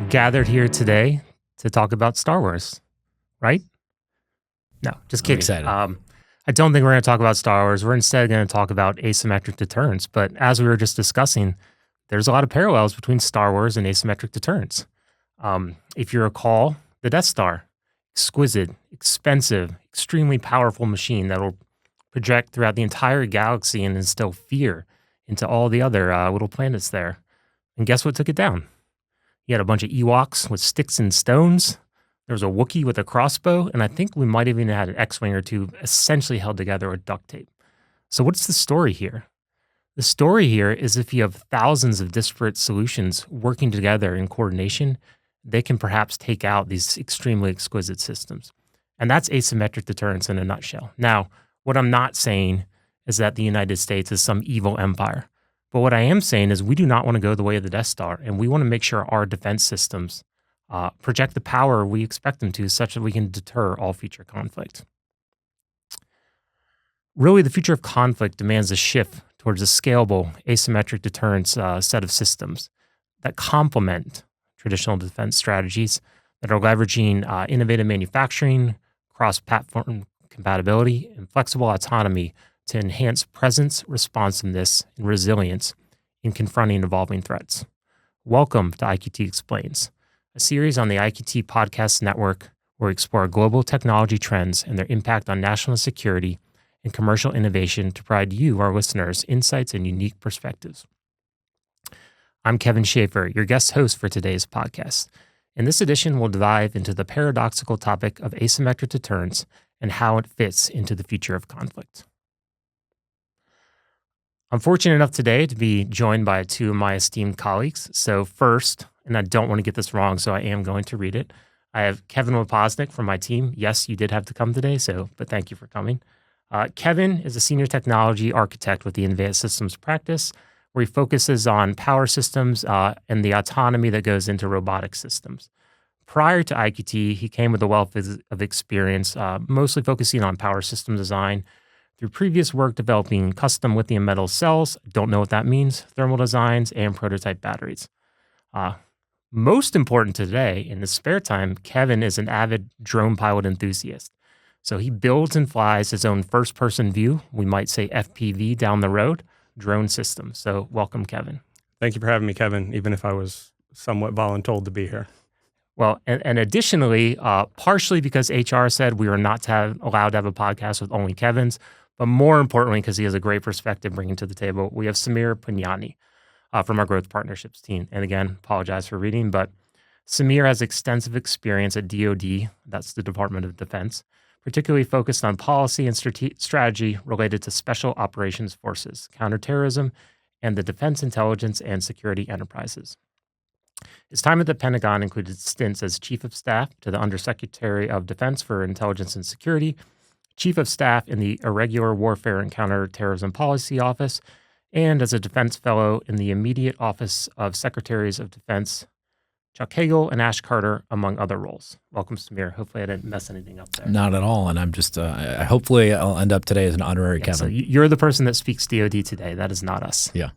gathered here today to talk about Star Wars, right? No, just kidding. Excited. I don't think we're going to talk about Star Wars. We're instead going to talk about asymmetric deterrence. But as we were just discussing, there's a lot of parallels between Star Wars and asymmetric deterrence. If you recall, the Death Star, exquisite, expensive, extremely powerful machine that will project throughout the entire galaxy and instill fear into all the other little planets there. And guess what took it down? You had a bunch of Ewoks with sticks and stones. There was a Wookiee with a crossbow, and I think we might have even had an X-Wing or two essentially held together with duct tape. So what's the story here? The story here is if you have thousands of disparate solutions working together in coordination, they can perhaps take out these extremely exquisite systems. And that's asymmetric deterrence in a nutshell. Now, what I'm not saying is that the United States is some evil empire. But what I am saying is we do not want to go the way of the Death Star, and we want to make sure our defense systems project the power we expect them to, such that we can deter all future conflict. Really, the future of conflict demands a shift towards a scalable, asymmetric deterrence set of systems that complement traditional defense strategies that are leveraging innovative manufacturing, cross-platform compatibility, and flexible autonomy to enhance presence, responsiveness, and resilience in confronting evolving threats. Welcome to IQT Explains, a series on the IQT Podcast network where we explore global technology trends and their impact on national security and commercial innovation to provide you, our listeners, insights and unique perspectives. I'm Kevin Schaeffer, your guest host for today's podcast. In this edition, we'll dive into the paradoxical topic of asymmetric deterrence and how it fits into the future of conflict. I'm fortunate enough today to be joined by two of my esteemed colleagues. So first, and I don't want to get this wrong, so I am going to read it. I have Kevin Wepasnick from my team. Yes, you did have to come today, but thank you for coming. Kevin is a senior technology architect with the Advanced Systems practice, where he focuses on power systems and the autonomy that goes into robotic systems. Prior to IQT, he came with a wealth of experience, mostly focusing on power system design through previous work developing custom lithium metal cells, don't know what that means, thermal designs, and prototype batteries. Most important today, in his spare time, Kevin is an avid drone pilot enthusiast. So he builds and flies his own first-person view, we might say FPV down the road, drone system. So welcome, Kevin. Thank you for having me, Kevin, even if I was somewhat voluntold to be here. Well, and additionally, partially because HR said we were not allowed to have a podcast with only Kevins, but more importantly, because he has a great perspective bringing to the table, we have Sameer Punyani from our growth partnerships team. And again, apologize for reading, but Sameer has extensive experience at DoD, that's the Department of Defense, particularly focused on policy and strategy related to special operations forces, counterterrorism, and the defense intelligence and security enterprises. His time at the Pentagon included stints as Chief of Staff to the Undersecretary of Defense for Intelligence and Security, Chief of Staff in the Irregular Warfare and Counterterrorism Policy Office, and as a Defense Fellow in the immediate Office of Secretaries of Defense, Chuck Hagel and Ash Carter, among other roles. Welcome, Sameer. Hopefully I didn't mess anything up there. Not at all, and I'm just, hopefully I'll end up today as an honorary Kevin. So you're the person that speaks DoD today. That is not us. Yeah.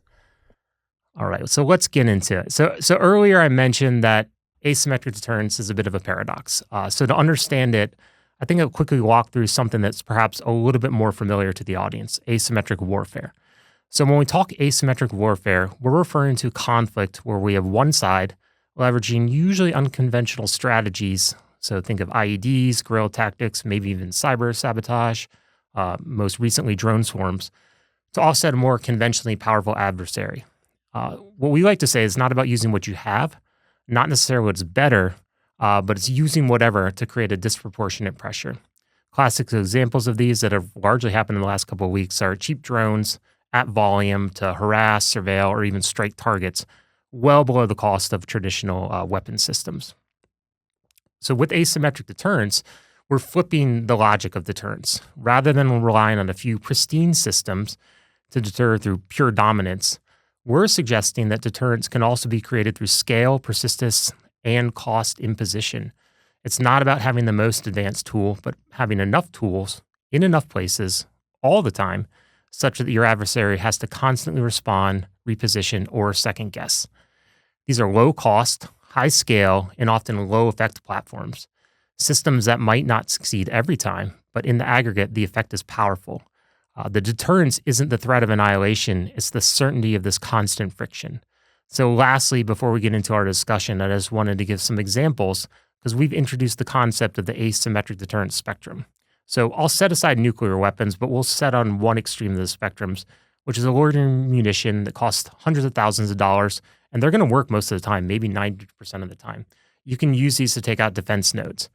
All right, so let's get into it. So earlier I mentioned that asymmetric deterrence is a bit of a paradox. So to understand it, I think I'll quickly walk through something that's perhaps a little bit more familiar to the audience, asymmetric warfare. So when we talk asymmetric warfare, we're referring to conflict where we have one side leveraging usually unconventional strategies. So think of IEDs, guerrilla tactics, maybe even cyber sabotage, most recently drone swarms, to offset a more conventionally powerful adversary. What we like to say is not about using what you have, not necessarily what's better, but it's using whatever to create a disproportionate pressure. Classic examples of these that have largely happened in the last couple of weeks are cheap drones at volume to harass, surveil, or even strike targets well below the cost of traditional weapon systems. So with asymmetric deterrence, we're flipping the logic of deterrence. Rather than relying on a few pristine systems to deter through pure dominance, we're suggesting that deterrence can also be created through scale, persistence, and cost imposition. It's not about having the most advanced tool, but having enough tools in enough places all the time, such that your adversary has to constantly respond, reposition, or second guess. These are low cost, high scale, and often low effect platforms. Systems that might not succeed every time, but in the aggregate, the effect is powerful. The deterrence isn't the threat of annihilation, it's the certainty of this constant friction. So, lastly, before we get into our discussion, I just wanted to give some examples because we've introduced the concept of the asymmetric deterrence spectrum. So, I'll set aside nuclear weapons, but we'll set on one extreme of the spectrums, which is a loitering munition that costs hundreds of thousands of dollars, and they're going to work most of the time, maybe 90% of the time. You can use these to take out defense nodes.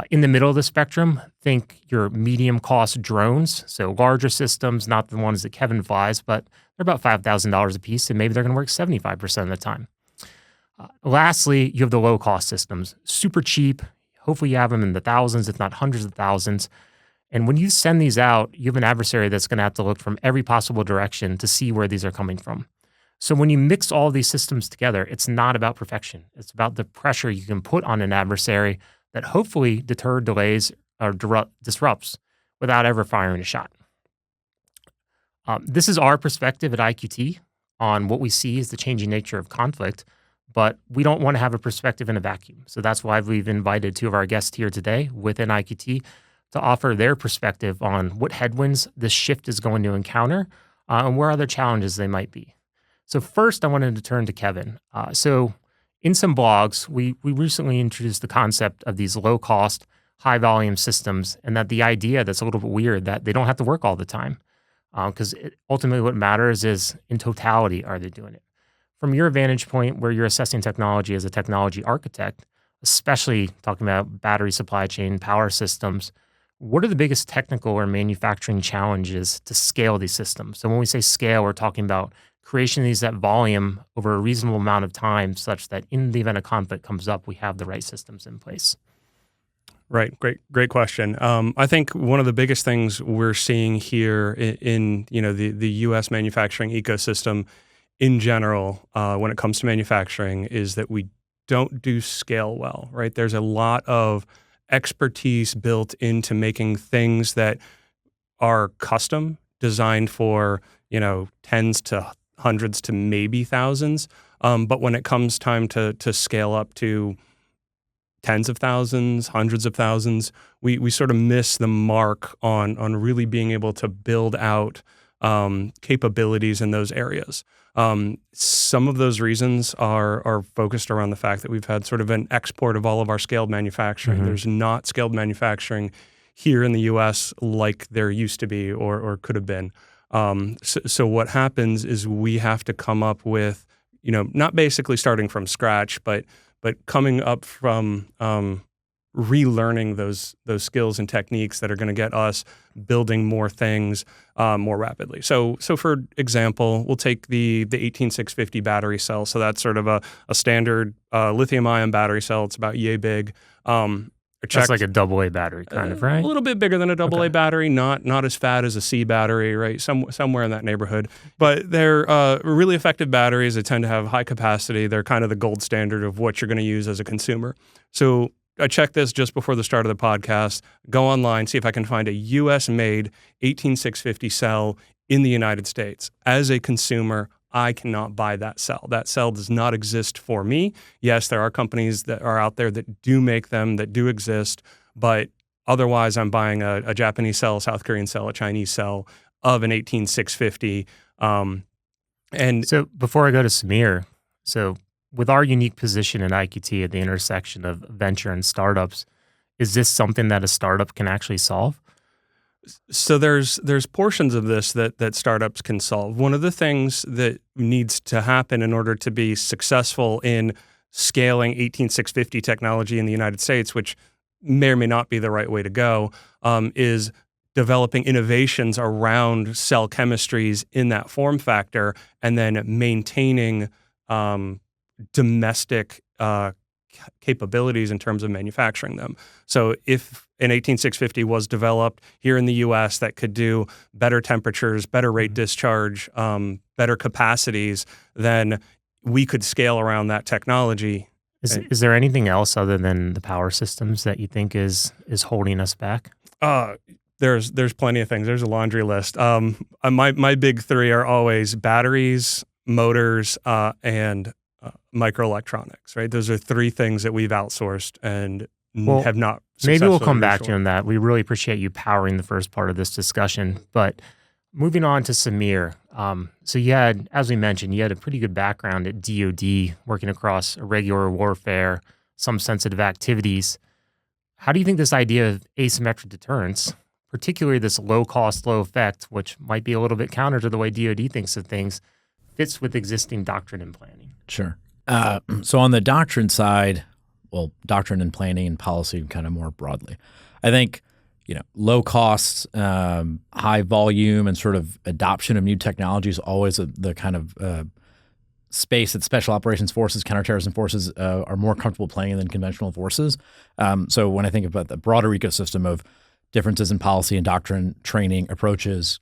In the middle of the spectrum, think your medium cost drones, so larger systems, not the ones that Kevin flies, but they're about $5,000 a piece, and maybe they're going to work 75% of the time. Lastly, you have the low cost systems, super cheap. Hopefully you have them in the thousands, if not hundreds of thousands. And when you send these out, you have an adversary that's going to have to look from every possible direction to see where these are coming from. So when you mix all these systems together, it's not about perfection. It's about the pressure you can put on an adversary that hopefully delays, or disrupts without ever firing a shot. This is our perspective at IQT on what we see as the changing nature of conflict, but we don't want to have a perspective in a vacuum. So that's why we've invited two of our guests here today within IQT to offer their perspective on what headwinds this shift is going to encounter and where other challenges they might be. So first, I wanted to turn to Kevin. In some blogs, we recently introduced the concept of these low-cost, high-volume systems, and that the idea that's a little bit weird that they don't have to work all the time, because ultimately what matters is in totality, are they doing it? From your vantage point, where you're assessing technology as a technology architect, especially talking about battery supply chain, power systems, what are the biggest technical or manufacturing challenges to scale these systems? So when we say scale, we're talking about creation of these at volume over a reasonable amount of time such that in the event a conflict comes up, we have the right systems in place. Right. Great question. I think one of the biggest things we're seeing here in the U.S. manufacturing ecosystem in general, when it comes to manufacturing, is that we don't do scale well, right? There's a lot of expertise built into making things that are custom, designed for, tens to hundreds to maybe thousands. But when it comes time to scale up to tens of thousands, hundreds of thousands, we sort of miss the mark on really being able to build out capabilities in those areas. Some of those reasons are focused around the fact that we've had sort of an export of all of our scaled manufacturing. Mm-hmm. There's not scaled manufacturing here in the U.S. like there used to be or could have been. So what happens is we have to come up with, not basically starting from scratch, but coming up from relearning those skills and techniques that are going to get us building more things more rapidly. So for example, we'll take the 18650 battery cell. So that's sort of a standard lithium-ion battery cell. It's about yay big. That's like a AA battery, kind of, right? A little bit bigger than a AA battery, not as fat as a C battery, right? Somewhere in that neighborhood. But they're really effective batteries. They tend to have high capacity. They're kind of the gold standard of what you're going to use as a consumer. So I checked this just before the start of the podcast. Go online, see if I can find a U.S.-made 18650 cell in the United States. As a consumer, I cannot buy that cell. That cell does not exist for me. Yes, there are companies that are out there that do make them, that do exist, but otherwise I'm buying a Japanese cell, a South Korean cell, a Chinese cell of an 18650. And so before I go to Sameer, so with our unique position in IQT at the intersection of venture and startups, is this something that a startup can actually solve? So there's portions of this that startups can solve. One of the things that needs to happen in order to be successful in scaling 18650 technology in the United States, which may or may not be the right way to go, is developing innovations around cell chemistries in that form factor, and then maintaining domestic capabilities in terms of manufacturing them. So if an 18650 was developed here in the U.S. that could do better temperatures, better rate discharge, better capacities, then we could scale around that technology. Is there anything else other than the power systems that you think is holding us back? There's plenty of things. There's a laundry list. My big three are always batteries, motors, and microelectronics, right? Those are three things that we've outsourced and have not maybe we'll come successfully back to reshored. you on that. We really appreciate you powering the first part of this discussion. But moving on to Sameer. So you had, as we mentioned, you had a pretty good background at DoD, working across irregular warfare, some sensitive activities. How do you think this idea of asymmetric deterrence, particularly this low cost, low effect, which might be a little bit counter to the way DoD thinks of things, fits with existing doctrine and planning? Sure. So on the doctrine side, well, doctrine and planning and policy kind of more broadly, I think, low cost, high volume, and sort of adoption of new technology is always the kind of space that special operations forces, counterterrorism forces are more comfortable playing in than conventional forces. So when I think about the broader ecosystem of differences in policy and doctrine, training, approaches,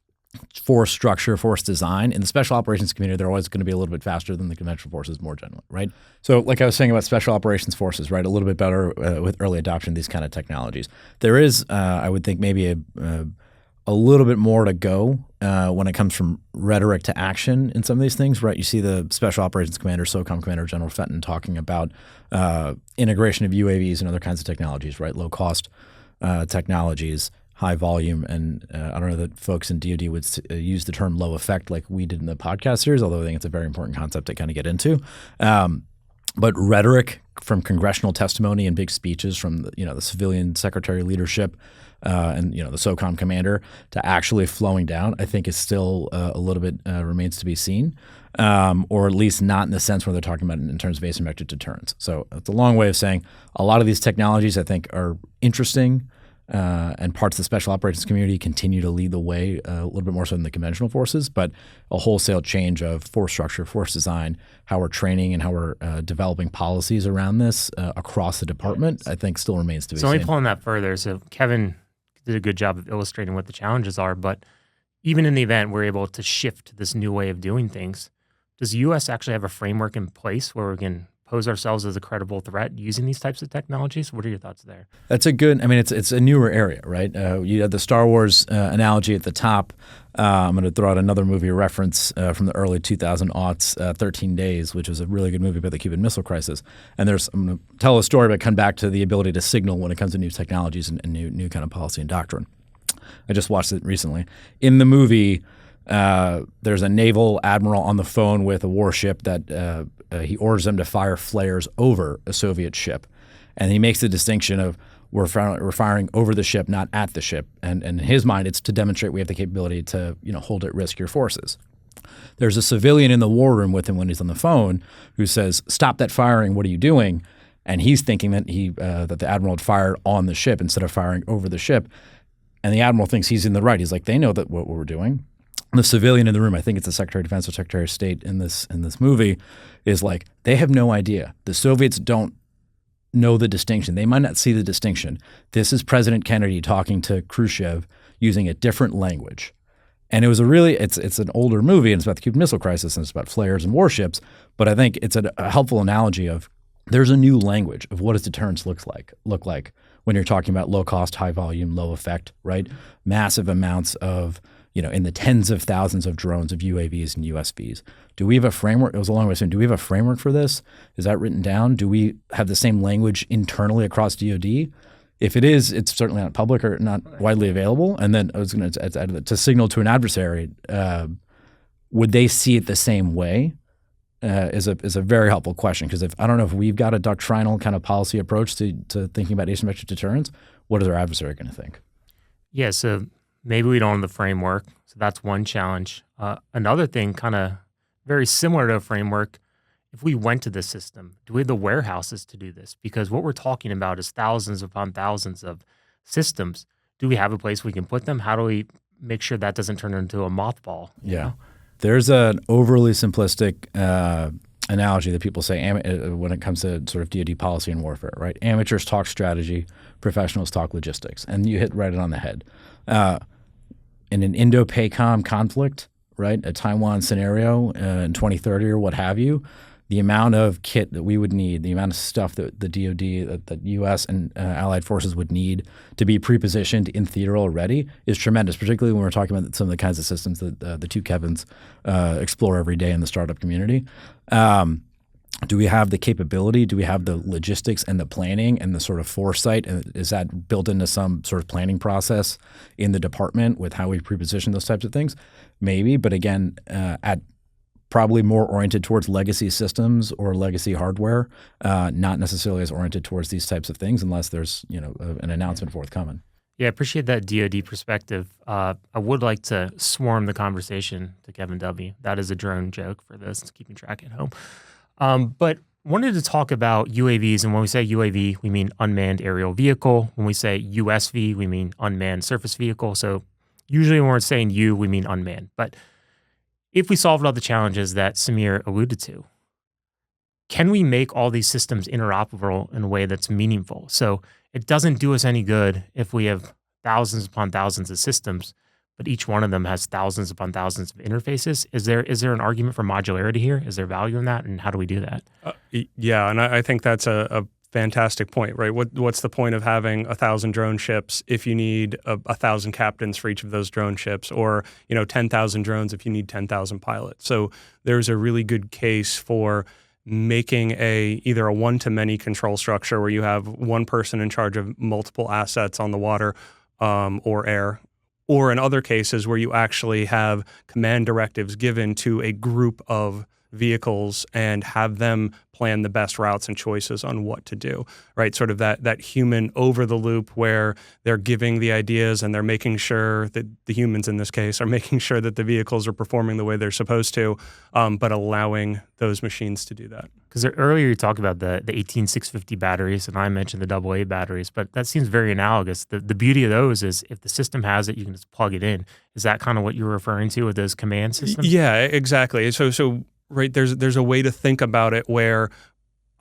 force structure, force design, in the special operations community, they're always going to be a little bit faster than the conventional forces more generally, right? So like I was saying about special operations forces, right, a little bit better with early adoption of these kind of technologies. There is, I would think, maybe a little bit more to go when it comes from rhetoric to action in some of these things, right? You see the Special Operations Commander, SOCOM Commander General Fenton talking about integration of UAVs and other kinds of technologies, right? Low cost technologies, high volume, and I don't know that folks in DoD would use the term low effect like we did in the podcast series, although I think it's a very important concept to kind of get into. But rhetoric from congressional testimony and big speeches from the civilian secretary leadership and the SOCOM commander to actually flowing down, I think is still a little bit remains to be seen, or at least not in the sense where they're talking about it in terms of asymmetric deterrence. So it's a long way of saying a lot of these technologies I think are interesting. And parts of the special operations community continue to lead the way a little bit more so than the conventional forces, but a wholesale change of force structure, force design, how we're training and how we're developing policies around this across the department, I think still remains to be seen. So let me pull on that further. So Kevin did a good job of illustrating what the challenges are, but even in the event we're able to shift to this new way of doing things, does the U.S. actually have a framework in place where we can pose ourselves as a credible threat using these types of technologies? What are your thoughts there? That's it's a newer area, right? You had the Star Wars analogy at the top. I'm going to throw out another movie reference from the early 2000s, 13 Days, which was a really good movie about the Cuban Missile Crisis. And I'm going to tell a story, but come back to the ability to signal when it comes to new technologies and new kind of policy and doctrine. I just watched it recently. In the movie, there's a naval admiral on the phone with a warship that he orders them to fire flares over a Soviet ship. And he makes the distinction of we're firing over the ship, not at the ship. And in his mind, it's to demonstrate we have the capability to hold at risk your forces. There's a civilian in the war room with him when he's on the phone who says, "Stop that firing, what are you doing?" And he's thinking that that the admiral had fired on the ship instead of firing over the ship. And the admiral thinks he's in the right. He's like, they know that what we're doing. The civilian in the room, I think it's the Secretary of Defense or Secretary of State in this movie, is like, they have no idea. The Soviets don't know the distinction. They might not see the distinction. This is President Kennedy talking to Khrushchev using a different language. And it was it's an older movie, and it's about the Cuban Missile Crisis, and it's about flares and warships. But I think it's a helpful analogy of there's a new language of what does deterrence look like when you're talking about low cost, high volume, low effect, right? Massive amounts of in the tens of thousands of drones, of UAVs and USVs. Do we have a framework? It was a long way of saying, do we have a framework for this? Is that written down? Do we have the same language internally across DoD? If it is, it's certainly not public or not widely available. And then I was going to signal to an adversary, would they see it the same way? Is a very helpful question, because I don't know if we've got a doctrinal kind of policy approach to thinking about asymmetric deterrence, what is our adversary going to think? Yeah, so maybe we don't have the framework, so that's one challenge. Another thing, kind of very similar to a framework, if we went to this system, do we have the warehouses to do this? Because what we're talking about is thousands upon thousands of systems. Do we have a place we can put them? How do we make sure that doesn't turn into a mothball? Yeah. There's an overly simplistic analogy that people say when it comes to sort of DoD policy and warfare, right? Amateurs talk strategy, professionals talk logistics, and you hit right on the head. In an Indo-Pacom conflict, right, a Taiwan scenario in 2030 or what have you, the amount of kit that we would need, the amount of stuff that the DoD, that U.S. and allied forces would need to be pre-positioned in theater already is tremendous, particularly when we're talking about some of the kinds of systems that the two Kevins explore every day in the startup community. Do we have the capability? Do we have the logistics and the planning and the sort of foresight? And is that built into some sort of planning process in the department with how we preposition those types of things? Maybe, but again, at probably more oriented towards legacy systems or legacy hardware, not necessarily as oriented towards these types of things unless there's an announcement forthcoming. Yeah, I appreciate that DoD perspective. I would like to swarm the conversation to Kevin W. That is a drone joke for this. It's keeping track at home. But wanted to talk about UAVs. And when we say UAV, we mean unmanned aerial vehicle. When we say USV, we mean unmanned surface vehicle. So usually when we're saying U, we mean unmanned. But if we solved all the challenges that Sameer alluded to, can we make all these systems interoperable in a way that's meaningful? So it doesn't do us any good if we have thousands upon thousands of systems, but each one of them has thousands upon thousands of interfaces. Is there an argument for modularity here? Is there value in that? And how do we do that? Yeah, and I think that's a fantastic point, right? What's the point of having 1,000 drone ships if you need 1,000 captains for each of those drone ships, or 10,000 drones if you need 10,000 pilots? So there's a really good case for making either a one-to-many control structure where you have one person in charge of multiple assets on the water or air, or in other cases where you actually have command directives given to a group of vehicles and have them plan the best routes and choices on what to do, right? Sort of that human over the loop where they're giving the ideas and they're making sure that the humans in this case are making sure that the vehicles are performing the way they're supposed to, but allowing those machines to do that. Because earlier you talked about the 18650 batteries, and I mentioned the AA batteries, but that seems very analogous. The beauty of those is if the system has it, you can just plug it in. Is that kind of what you're referring to with those command systems? Yeah, exactly. So right, there's a way to think about it where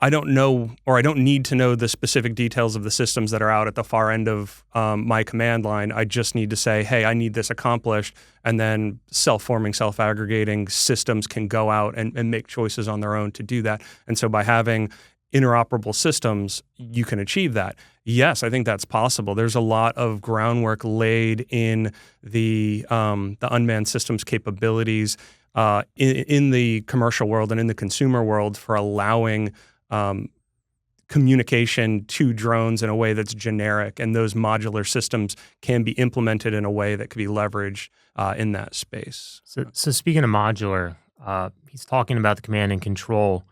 I don't know, or I don't need to know the specific details of the systems that are out at the far end of my command line. I just need to say, hey, I need this accomplished, and then self-forming, self-aggregating systems can go out and make choices on their own to do that. And so by having interoperable systems, you can achieve that. Yes, I think that's possible. There's a lot of groundwork laid in the unmanned systems capabilities in the commercial world and in the consumer world for allowing communication to drones in a way that's generic, and those modular systems can be implemented in a way that could be leveraged in that space. So speaking of modular, he's talking about the command and control,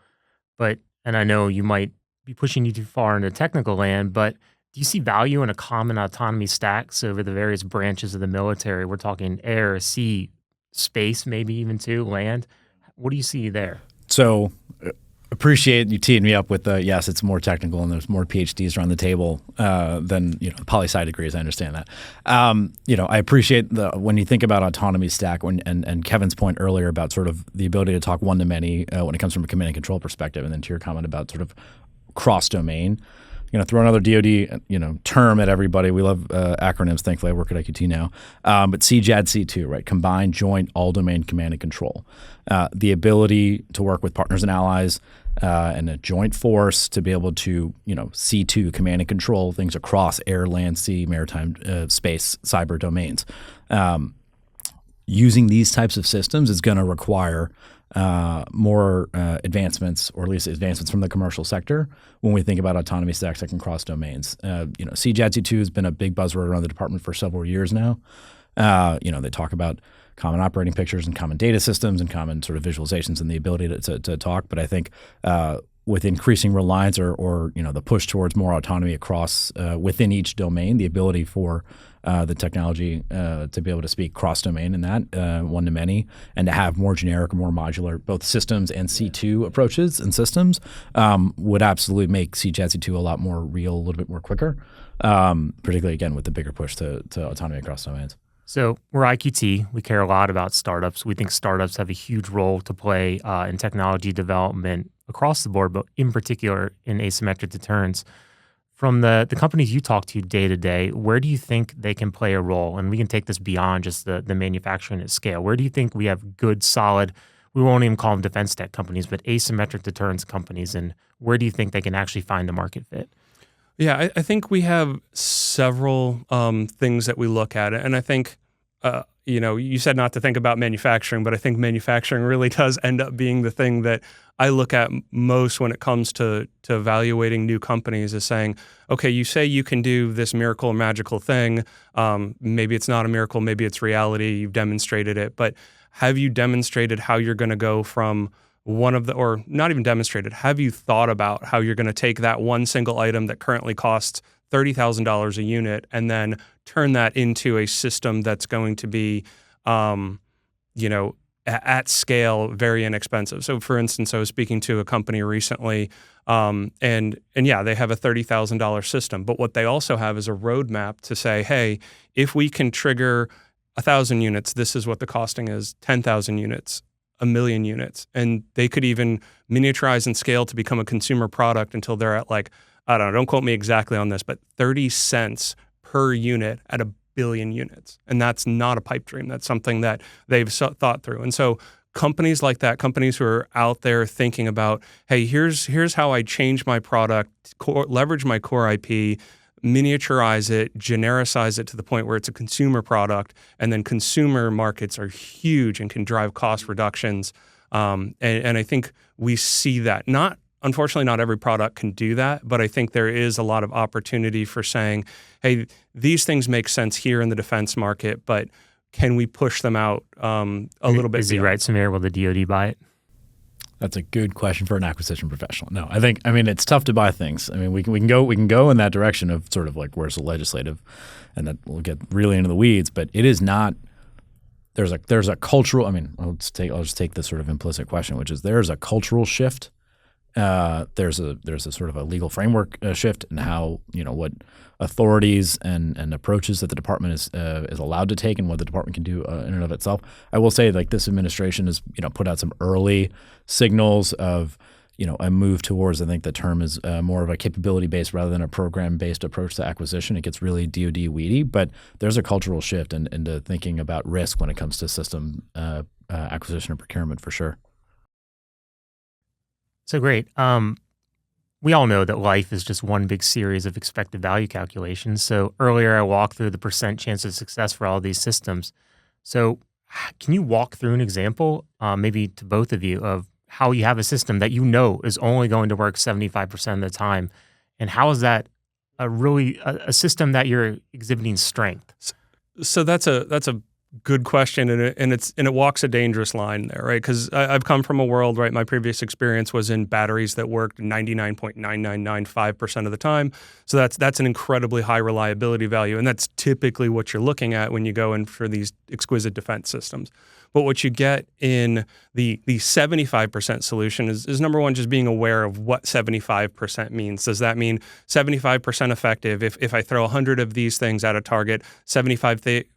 and I know you might be pushing you too far into technical land, but do you see value in a common autonomy stack? So over the various branches of the military, we're talking air, sea, space, maybe even too, land. What do you see there? So appreciate you teeing me up with yes, it's more technical and there's more PhDs around the table than poli-sci degrees. I understand that. I appreciate when you think about autonomy stack and Kevin's point earlier about sort of the ability to talk one to many when it comes from a command and control perspective, and then to your comment about sort of cross domain. Throw another DoD term at everybody. We love acronyms. Thankfully, I work at IQT now. But CJAD-C2, right? Combined Joint All Domain Command and Control. The ability to work with partners and allies and a joint force to be able to C2 command and control things across air, land, sea, maritime, space, cyber domains. Using these types of systems is going to require more advancements, or at least advancements from the commercial sector when we think about autonomy stacks that can cross domains. CJAD-C2 has been a big buzzword around the department for several years now. They talk about common operating pictures and common data systems and common sort of visualizations and the ability to talk. But I think with increasing reliance or the push towards more autonomy across within each domain, the ability for the technology to be able to speak cross-domain in that, one-to-many, and to have more generic, more modular, both systems and C2 approaches and systems would absolutely make CJAD-C2 a lot more real, a little bit more quicker, particularly, again, with the bigger push to autonomy across domains. So we're IQT. We care a lot about startups. We think startups have a huge role to play in technology development across the board, but in particular in asymmetric deterrence. From the companies you talk to day to day, where do you think they can play a role? And we can take this beyond just the manufacturing at scale. Where do you think we have good, solid, we won't even call them defense tech companies, but asymmetric deterrence companies, and where do you think they can actually find a market fit? Yeah, I think we have several things that we look at, and I think you said not to think about manufacturing, but I think manufacturing really does end up being the thing that I look at most when it comes to evaluating new companies, is saying, okay, you say you can do this miracle or magical thing. Maybe it's not a miracle, maybe it's reality. You've demonstrated it, but have you demonstrated how you're going to go from or not even demonstrated, have you thought about how you're going to take that one single item that currently costs $30,000 a unit and then turn that into a system that's going to be, at scale, very inexpensive. So for instance, I was speaking to a company recently, and yeah, they have a $30,000 system, but what they also have is a roadmap to say, hey, if we can trigger 1,000 units, this is what the costing is, 10,000 units, 1 million units. And they could even miniaturize and scale to become a consumer product until they're at I don't know, don't quote me exactly on this, but 30 cents per unit at 1 billion units. And that's not a pipe dream. That's something that they've thought through. And so companies like that, companies who are out there thinking about, hey, here's how I change my product, leverage my core IP, miniaturize it, genericize it to the point where it's a consumer product, and then consumer markets are huge and can drive cost reductions. And I think we see that. Unfortunately, not every product can do that, but I think there is a lot of opportunity for saying, hey, these things make sense here in the defense market, but can we push them out a little bit? Is he right, Sameer? Will the DoD buy it? That's a good question for an acquisition professional. No, I mean, it's tough to buy things. I mean, we can go in that direction of sort of like where's the legislative, and that we'll get really into the weeds. But it is not. There's a cultural. I mean, I'll just take this sort of implicit question, which is there's a cultural shift. There's a sort of a legal framework shift in how what authorities and approaches that the department is allowed to take and what the department can do in and of itself. I will say, like, this administration has put out some early signals of a move towards, I think the term is more of a capability based rather than a program based approach to acquisition. It gets really DoD weedy, but there's a cultural shift into thinking about risk when it comes to system acquisition and procurement for sure. So great. We all know that life is just one big series of expected value calculations. So earlier I walked through the % chance of success for all these systems. So can you walk through an example, maybe to both of you, of how you have a system that is only going to work 75% of the time? And how is that a system that you're exhibiting strength? So that's a good question, and it walks a dangerous line there, right? Because I've come from a world, right? My previous experience was in batteries that worked 99.9995% of the time. So that's an incredibly high reliability value, and that's typically what you're looking at when you go in for these exquisite defense systems. But what you get in the 75% solution is number one, just being aware of what 75% means. Does that mean 75% effective? If I throw 100 of these things at a target, 75%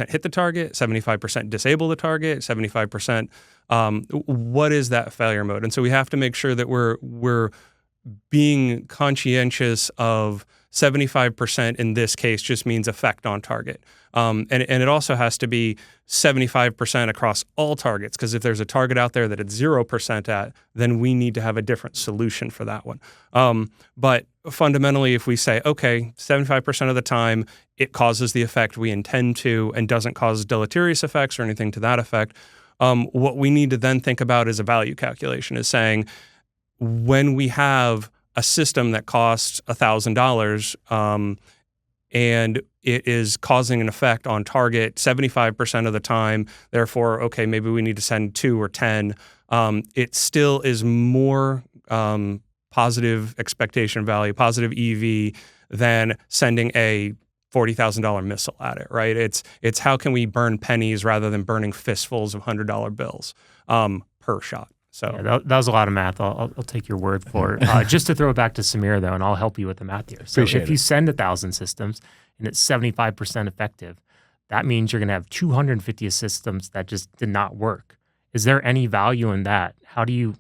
hit the target, 75% disable the target, 75%. What is that failure mode? And so we have to make sure that we're being conscientious of 75% in this case just means effect on target. And it also has to be 75% across all targets, because if there's a target out there that it's 0% at, then we need to have a different solution for that one. But fundamentally, if we say, okay, 75% of the time it causes the effect we intend to and doesn't cause deleterious effects or anything to that effect, what we need to then think about is a value calculation, is saying when we have a system that costs $1,000 and it is causing an effect on target 75% of the time, therefore, okay, maybe we need to send 2 or 10. It still is more positive expectation value, positive EV, than sending a $40,000 missile at it, right? It's how can we burn pennies rather than burning fistfuls of $100 bills per shot. So yeah, that was a lot of math. I'll take your word for it. Just to throw it back to Sameer, though, and I'll help you with the math here. So if you send 1,000 systems and it's 75% effective, that means you're going to have 250 systems that just did not work. Is there any value in that? How do you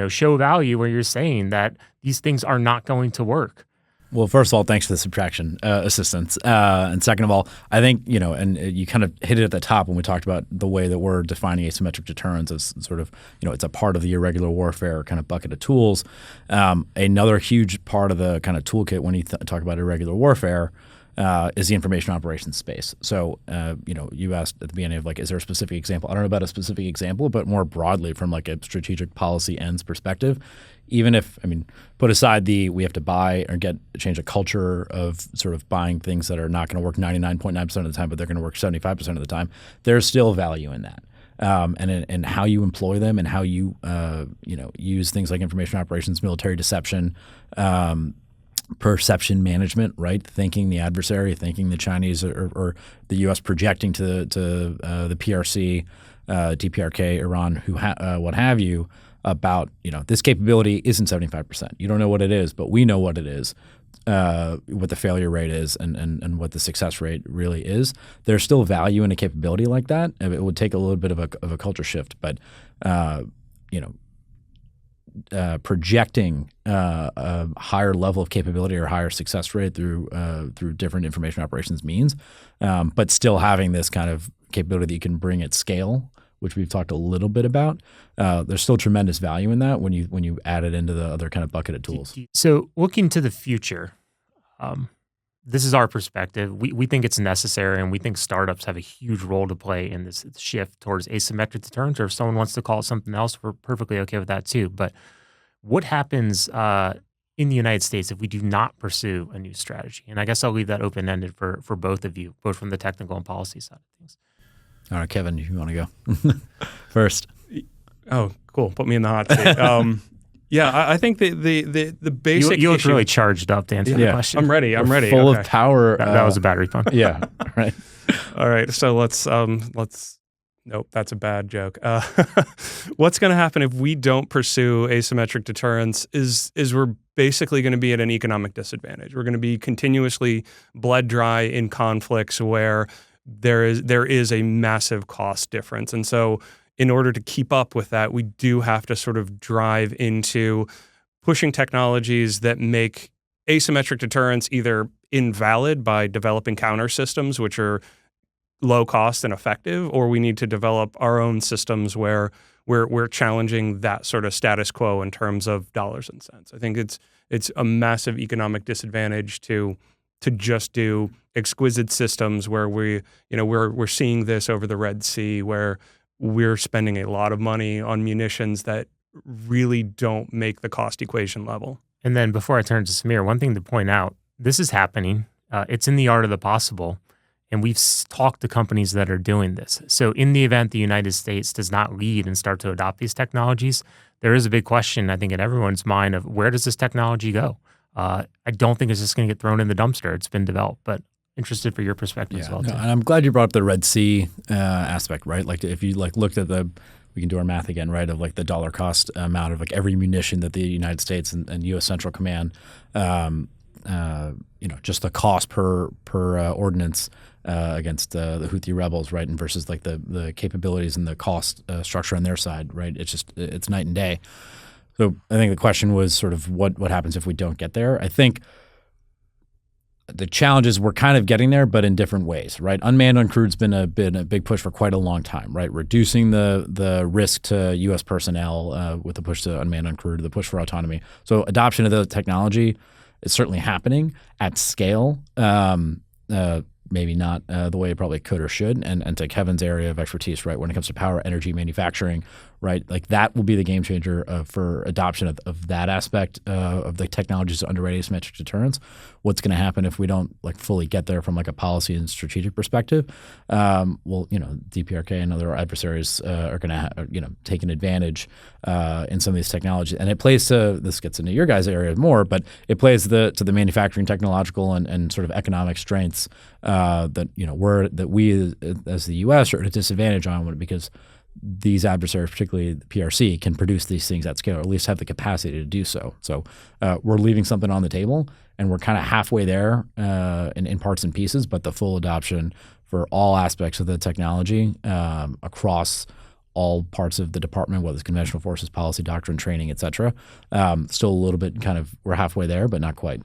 show value where you're saying that these things are not going to work? Well, first of all, thanks for the subtraction assistance. And second of all, I think, and you kind of hit it at the top when we talked about the way that we're defining asymmetric deterrence as sort of, it's a part of the irregular warfare kind of bucket of tools. Another huge part of the kind of toolkit when you talk about irregular warfare is the information operations space. So, you asked at the beginning of is there a specific example? I don't know about a specific example, but more broadly from a strategic policy ends perspective, even if, put aside we have to buy or change a culture of sort of buying things that are not going to work 99.9% of the time, but they're going to work 75% of the time, there's still value in that. And how you employ them and how you use things like information operations, military deception, perception management, right? Thinking the adversary, thinking the Chinese or the U.S. projecting to the PRC, DPRK, Iran, what have you, about this capability isn't 75%. You don't know what it is, but we know what it is. What the failure rate is and what the success rate really is. There's still value in a capability like that. It would take a little bit of a culture shift, but projecting a higher level of capability or higher success rate through different information operations means, but still having this kind of capability that you can bring at scale, which we've talked a little bit about. There's still tremendous value in that when you add it into the other kind of bucketed tools. So looking to the future, this is our perspective. We think it's necessary, and we think startups have a huge role to play in this shift towards asymmetric deterrence, or if someone wants to call it something else, we're perfectly okay with that too. But what happens in the United States if we do not pursue a new strategy? And I guess I'll leave that open-ended for both of you, both from the technical and policy side of things. All right, Kevin, you want to go first? Oh, cool. Put me in the hot seat. Yeah, I think the basic you look issue, really charged up to answer the question. I'm ready. Full of power. That was a battery pump. Yeah. Right. All right. So let's. Nope, that's a bad joke. What's going to happen if we don't pursue asymmetric deterrence is we're basically going to be at an economic disadvantage. We're going to be continuously bled dry in conflicts where there is a massive cost difference. And so in order to keep up with that, we do have to sort of drive into pushing technologies that make asymmetric deterrence either invalid by developing counter systems, which are low cost and effective, or we need to develop our own systems where we're challenging that sort of status quo in terms of dollars and cents. I think it's a massive economic disadvantage to just do exquisite systems where we're seeing this over the Red Sea, where we're spending a lot of money on munitions that really don't make the cost equation level. And then before I turn to Sameer, one thing to point out, this is happening. It's in the art of the possible. And we've talked to companies that are doing this. So in the event the United States does not lead and start to adopt these technologies, there is a big question, I think, in everyone's mind of where does this technology go? I don't think it's just going to get thrown in the dumpster. It's been developed, but interested for your perspective as well. No, and I'm glad you brought up the Red Sea aspect, right? Like if you looked at we can do our math again, right? Of the dollar cost amount of every munition that the United States and U.S. Central Command, just the cost per ordinance against the Houthi rebels, right? And versus the capabilities and the cost structure on their side, right? It's night and day. So I think the question was sort of what happens if we don't get there. I think the challenge is we're kind of getting there, but in different ways, right? Unmanned uncrewed's been a big push for quite a long time, right? Reducing the risk to U.S. personnel with the push to unmanned uncrewed, the push for autonomy. So adoption of the technology is certainly happening at scale. Maybe not the way it probably could or should. And to Kevin's area of expertise, right, when it comes to power, energy, manufacturing, right, that will be the game changer for adoption of that aspect of the technologies under asymmetric deterrence. What's going to happen if we don't fully get there from a policy and strategic perspective? DPRK and other adversaries are going to take an advantage in some of these technologies, and it plays to this gets into your guys' area more, but it plays to the manufacturing, technological, and sort of economic strengths that we as the U.S. are at a disadvantage on because these adversaries, particularly the PRC, can produce these things at scale, or at least have the capacity to do so. So we're leaving something on the table, and we're kind of halfway there in parts and pieces, but the full adoption for all aspects of the technology across all parts of the department, whether it's conventional forces, policy, doctrine, training, et cetera, still a little bit we're halfway there, but not quite.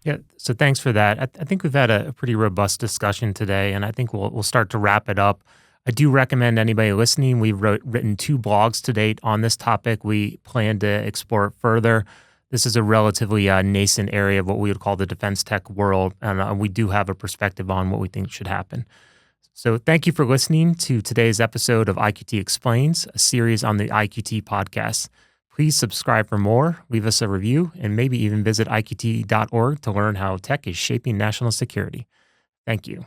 Yeah, so thanks for that. I think we've had a pretty robust discussion today, and I think we'll start to wrap it up. I do recommend anybody listening. We've written 2 blogs to date on this topic. We plan to explore it further. this is a relatively nascent area of what we would call the defense tech world, and we do have a perspective on what we think should happen. So thank you for listening to today's episode of IQT Explains, a series on the IQT Podcast. Please subscribe for more, leave us a review, and maybe even visit IQT.org to learn how tech is shaping national security. Thank you.